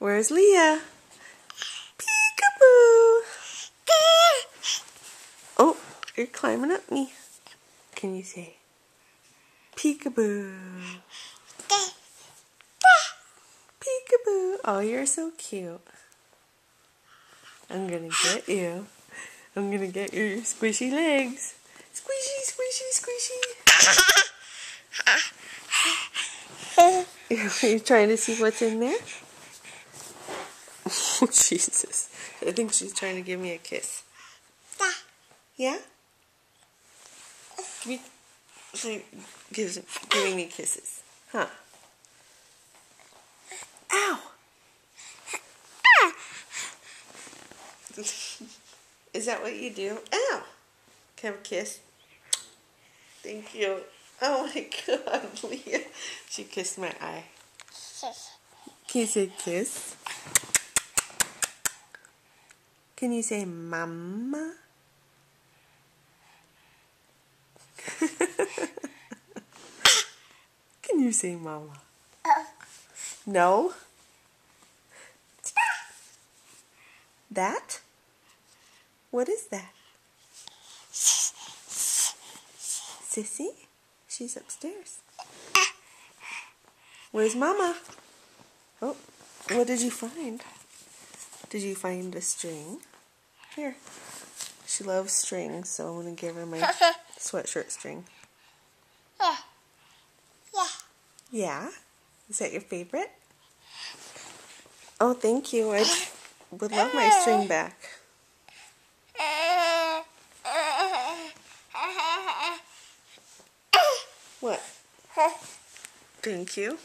Where's Leah? Peekaboo! Oh, you're climbing up me. Can you say peekaboo? Peekaboo! Oh, you're so cute. I'm gonna get you. I'm gonna get your squishy legs. Squishy, squishy, squishy. Are you trying to see what's in there? Oh, Jesus. I think she's trying to give me a kiss. Yeah? Giving me kisses. Huh? Ow! Is that what you do? Ow! Can I have a kiss? Thank you. Oh my God, Leah. She kissed my eye. Can you say kiss? Can you say mama? Can you say mama? No? That? What is that? Sissy? She's upstairs. Where's Mama? Oh, what did you find? Did you find a string? Here. She loves strings, so I'm going to give her my sweatshirt string. Yeah? Is that your favorite? Oh, thank you. I would love my string back. What? Thank you.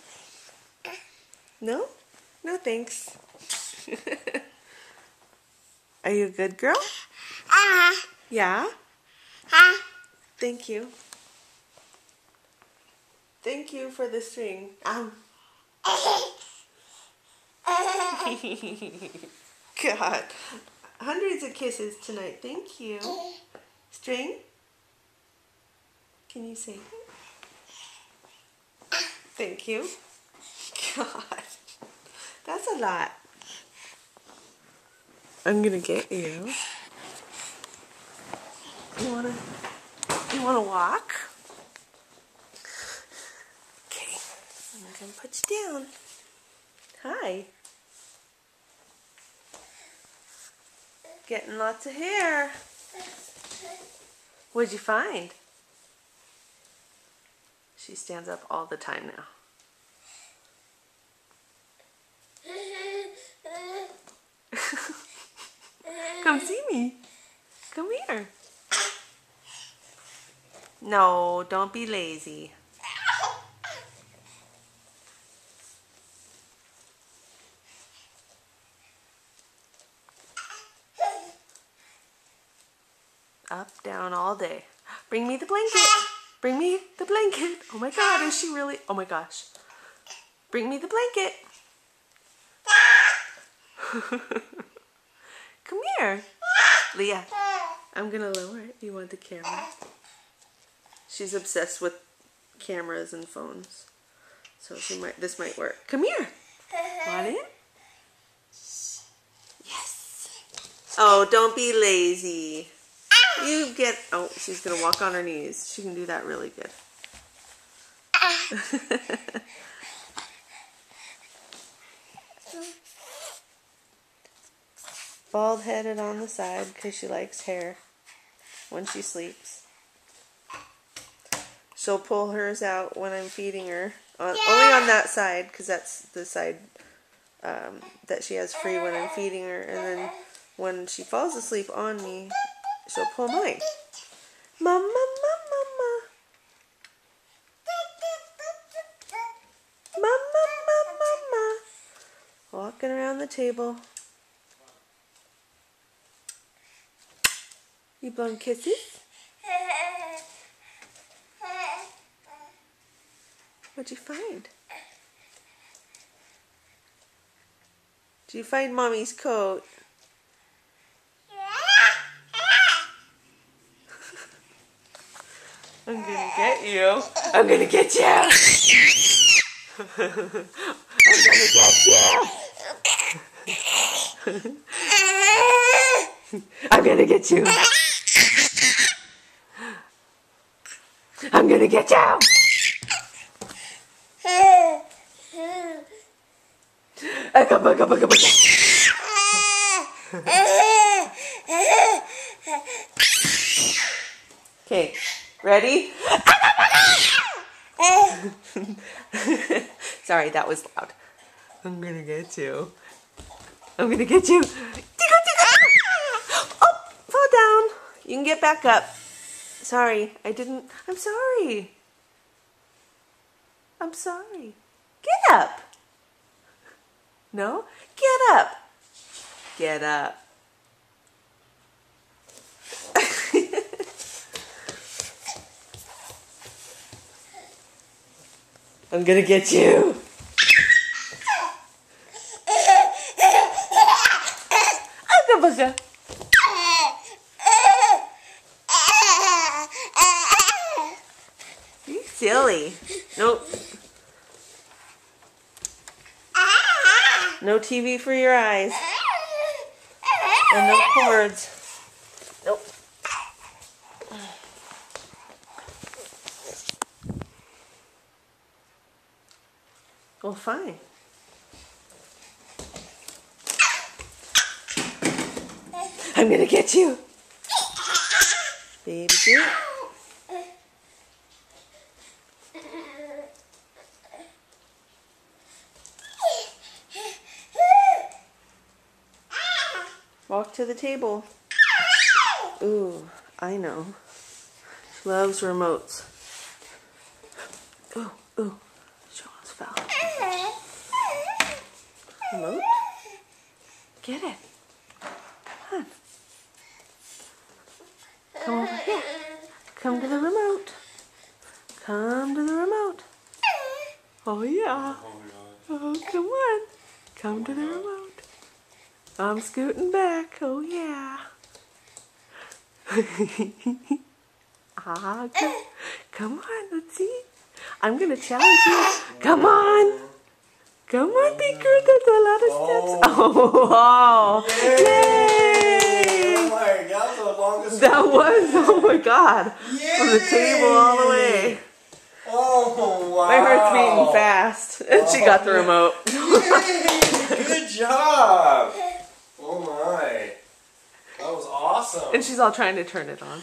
No? No thanks. Are you a good girl? Yeah? Thank you. Thank you for the string. God. Hundreds of kisses tonight. Thank you. String? Can you say it? Thank you. God. That's a lot. I'm gonna get you. You wanna walk? Okay. I'm gonna put you down. Hi. Getting lots of hair. What'd you find? She stands up all the time now. Come see me. Come here. No, don't be lazy. Up, down all day. Bring me the blanket. Bring me the blanket. Oh my God, is she really? Oh my gosh. Bring me the blanket. Come here. Leah, I'm gonna lower it. You want the camera? She's obsessed with cameras and phones. So this might work. Come here. Want it? Yes. Oh, don't be lazy. You get... Oh, she's going to walk on her knees. She can do that really good. Bald-headed on the side because she likes hair when she sleeps. She'll pull hers out when I'm feeding her. Only on that side because that's the side that she has free when I'm feeding her. And then when she falls asleep on me, she'll pull mine. Mama, mama, mama. Mama, mama, mama. Walking around the table. You blowing kisses? What'd you find? Did you find Mommy's coat? I'm gonna get you. I'm gonna get you. I'm gonna get you. I'm gonna get you. I'm gonna get you. Okay, ready? Sorry, that was loud. I'm gonna get you. I'm gonna get you. Oh, fall down. You can get back up. Sorry, I didn't. I'm sorry. I'm sorry. Get up. No? Get up. Get up. I'm gonna get you. Booga. You silly. Nope. No TV for your eyes. And no cords. Nope. Well, fine. I'm gonna get you. Baby G. Walk to the table. Ooh, I know. She loves remotes. Ooh, ooh. She almost fell. Remote? Get it. Come on. Come over here. Come to the remote. Come to the remote. Oh, yeah. Oh, come on. Come to the remote. I'm scooting back. Oh, yeah. Come on. Let's see. I'm going to challenge you. Come on. Come on, Beaker. That's a lot of steps. Oh, wow. Yay. Oh my God, that was the longest. That was, oh my God. Yay. From the table all the way. Oh, wow. My heart's beating fast. And she got the remote. Yay. Good job. Oh my. That was awesome. And she's all trying to turn it on.